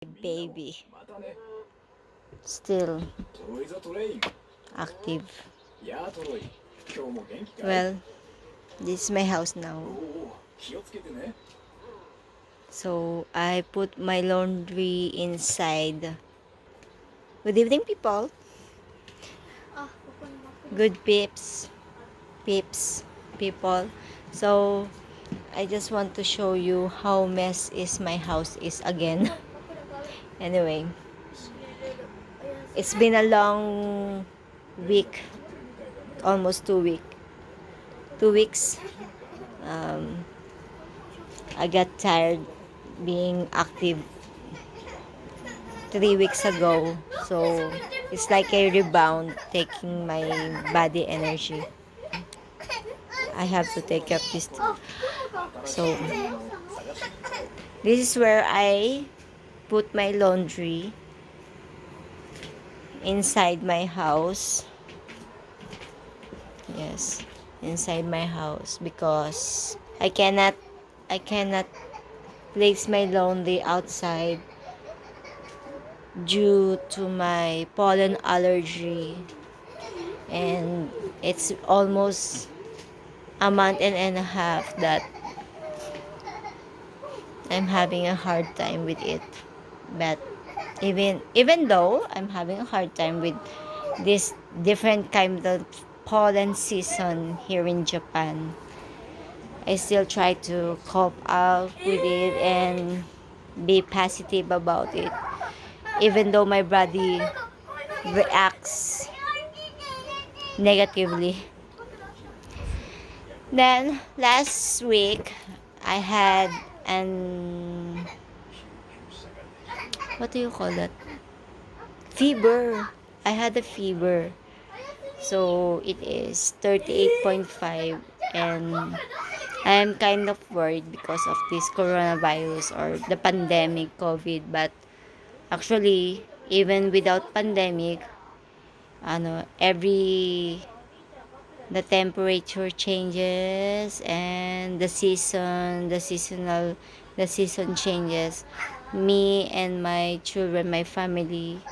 baby still active. Well, this is my house now. So I put my laundry inside. Good evening, people. Good peeps, people. So I just want to show you how mess is my house is again. Anyway, it's been a long week, almost 2 week. 2 weeks. Um, I got tired being active 3 weeks ago. So it's like a rebound taking my body energy. I have to take up this. So this is where I put my laundry inside my house. Yes, inside my house because I cannot place my laundry outside due to my pollen allergy, and it's almost a month and a half that I'm having a hard time with it. But even though I'm having a hard time with this different kind of pollen season here in Japan, I still try to cope up with it and be positive about it. Even though my body reacts negatively. Then last week I had an, what do you call that? Fever. I had a fever. So it is 38.5, and I'm kind of worried because of this coronavirus or the pandemic COVID. But actually, even without pandemic, every the temperature changes and the season changes. Me and my children, my family,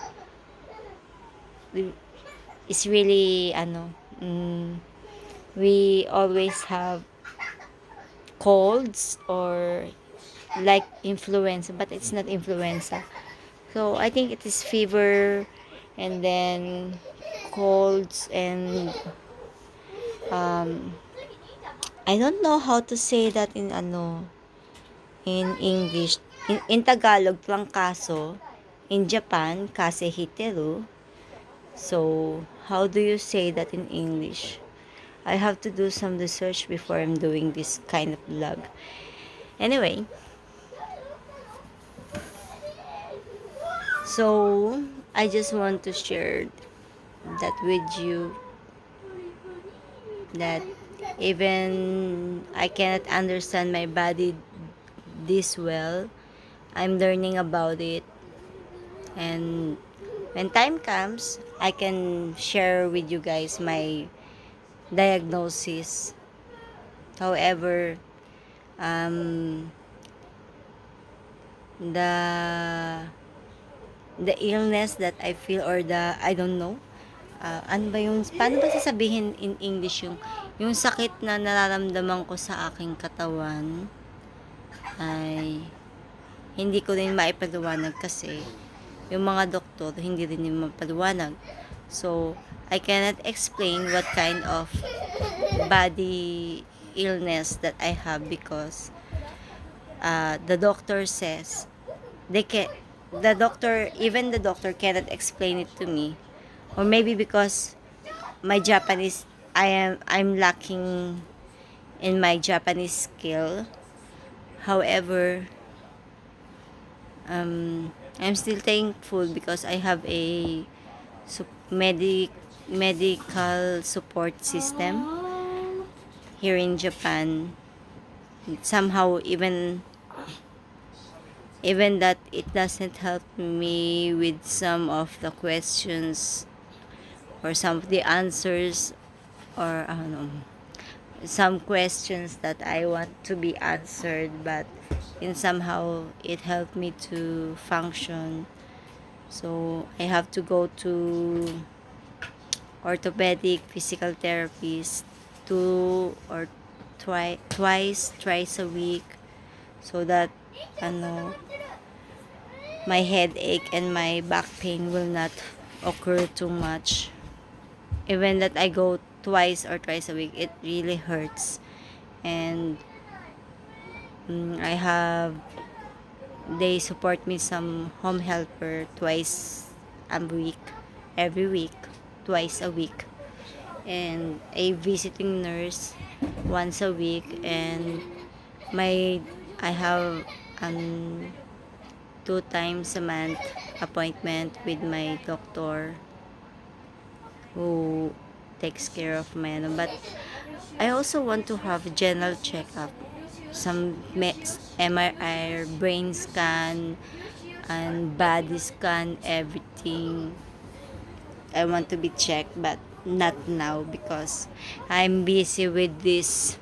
it's really we always have colds or like influenza, but it's not influenza. So I think it is fever, and then colds, and um I don't know how to say that in English. In Tagalog, trangkaso. In Japan, kasehiteru. So, how do you say that in English? I have to do some research before I'm doing this kind of vlog. Anyway, so I just want to share that with you, that even I cannot understand my body this well, I'm learning about it, and when time comes, I can share with you guys my diagnosis. However, um, the illness that I feel, or the I don't know, ano ba yung, paano ba sasabihin in English yung sakit na nararamdaman ko sa aking katawan, ay hindi ko rin maipaliwanag kasi yung mga doktor hindi rin yung mapaliwanag. So I cannot explain what kind of body illness that I have because the doctor says they can even the doctor cannot explain it to me, or maybe because my Japanese, I'm lacking in my Japanese skill. However, I'm still thankful because I have a medical support system here in Japan. Somehow, even that it doesn't help me with some of the questions or some of the answers, or some questions that I want to be answered, but and somehow it helped me to function. So I have to go to orthopedic physical therapist twice a week, so that ano my headache and my back pain will not occur too much. Even that I go twice or thrice a week, it really hurts. And I have they support me some home helper twice a week, every week, twice a week, and a visiting nurse once a week. And my I have um 2 times a month appointment with my doctor who takes care of my but I also want to have a general checkup, some MRI, brain scan, and body scan, everything. I want to be checked, but not now because I'm busy with this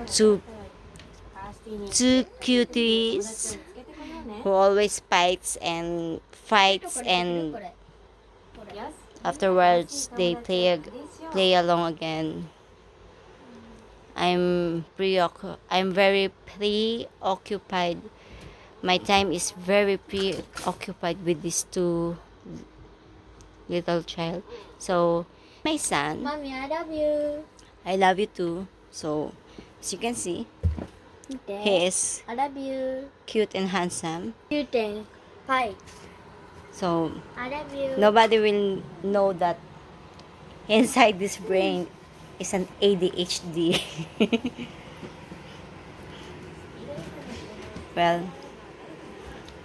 two two cuties who always fights and afterwards they play along again. I'm very preoccupied. My time is very preoccupied with these two little child. So my son, Mommy, I love you. I love you too. So as you can see, Dad, he is I love you. cute and handsome. You think. Bye. So I love you. nobody will know that inside this brain is an ADHD. Well,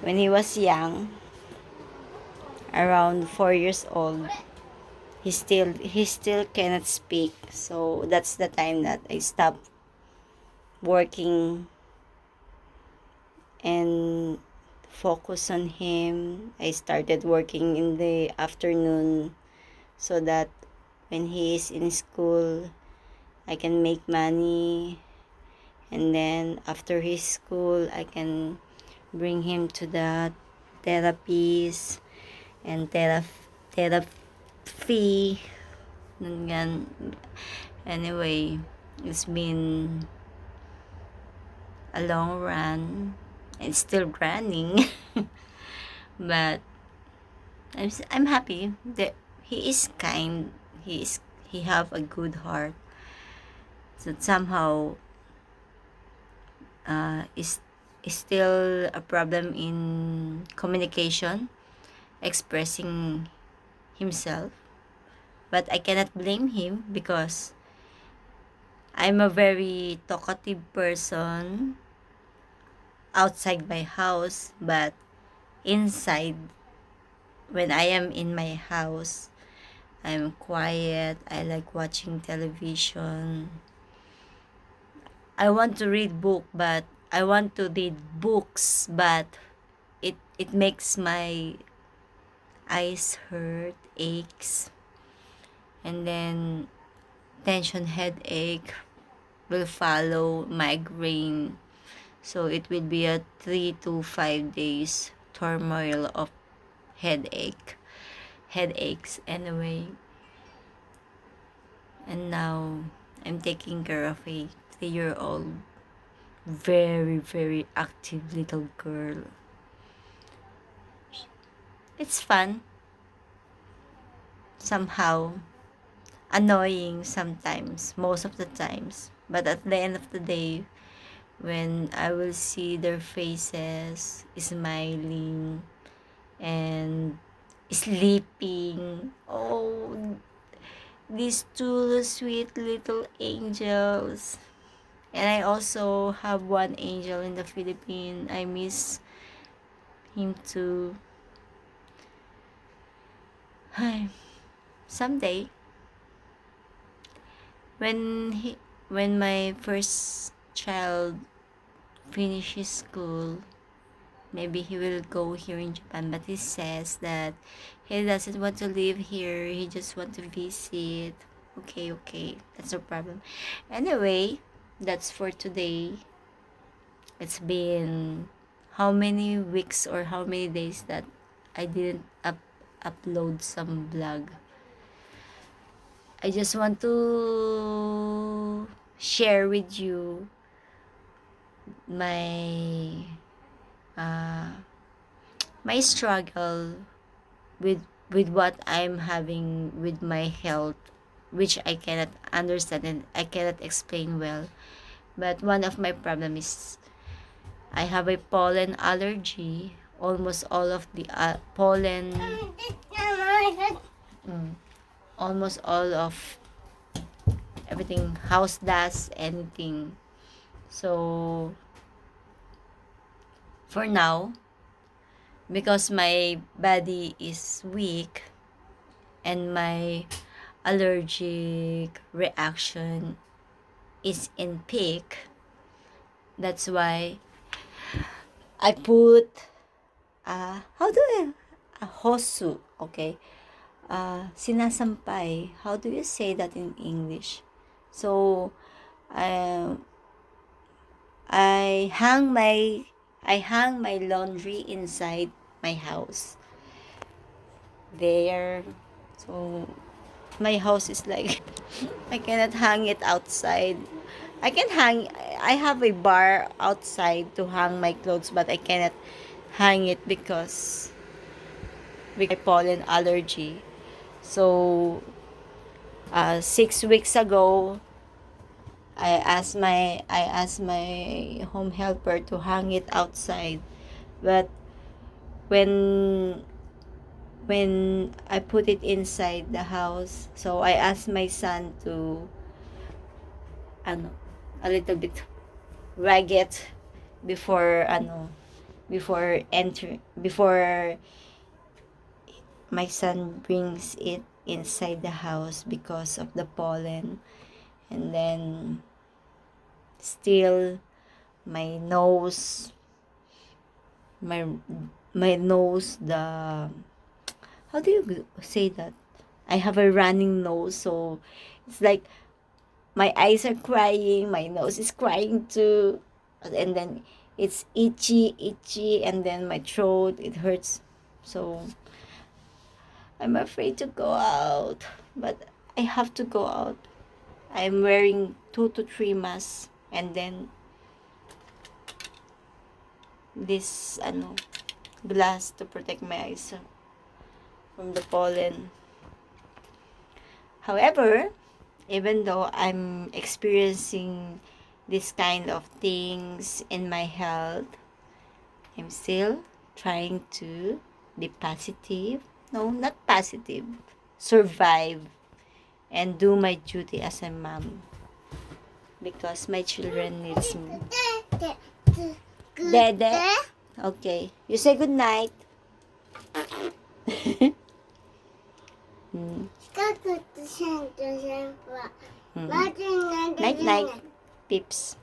when he was young, around 4 years old, he still cannot speak. So that's the time that I stopped working and focus on him. I started working in the afternoon so that when he is in school, I can make money, and then after his school, I can bring him to the therapies and therapy. Ganyan. Anyway, it's been a long run. It's still running. But I'm happy that he is kind. He have a good heart. So somehow is still a problem in communication, expressing himself. But I cannot blame him because I'm a very talkative person outside my house, but inside, when I am in my house, I'm quiet. I like watching television. I want to read books, but it makes my eyes hurt, aches, and then tension headache will follow, migraine. So it will be a 3 to 5 days turmoil of headaches anyway. And now I'm taking care of a 3-year-old, very, very active little girl. It's fun, somehow annoying sometimes, most of the times. But at the end of the day, when I will see their faces smiling and sleeping, oh, these two sweet little angels. And I also have one angel in the Philippines. I miss him too. Ay, someday, when when my first child finishes school, maybe he will go here in Japan. But he says that he doesn't want to live here. He just want to visit. Okay, that's no problem. Anyway, that's for today. It's been how many weeks or how many days that I didn't upload some vlog. I just want to share with you my uh, my struggle with what I'm having with my health, which I cannot understand and I cannot explain well. But one of my problem is I have a pollen allergy. Almost all of the pollen, almost all of everything, house dust, anything. So for now, because my body is weak and my allergic reaction is in peak, that's why I put how do I hosu, okay? Sinasampay. How do you say that in English? So um I hang my I hang my laundry inside my house. There. So my house is like I cannot hang it outside. I can hang I have a bar outside to hang my clothes, but I cannot hang it because with my pollen allergy. So 6 weeks ago I asked my home helper to hang it outside. But when I put it inside the house, so I asked my son to ano a little bit rag it before before my son brings it inside the house because of the pollen. And then still my nose my my nose, the how do you say that, I have a running nose, so it's like my eyes are crying, my nose is crying too, and then it's itchy, and then my throat, it hurts. So I'm afraid to go out, but I have to go out. I'm wearing 2 to 3 masks, and then this glass to protect my eyes from the pollen. However, even though I'm experiencing this kind of things in my health, I'm still trying to be positive. No, not positive. Survive and do my duty as a mom because my children needs me. Dede? Okay. You say good night. Hmm. Night night, peeps.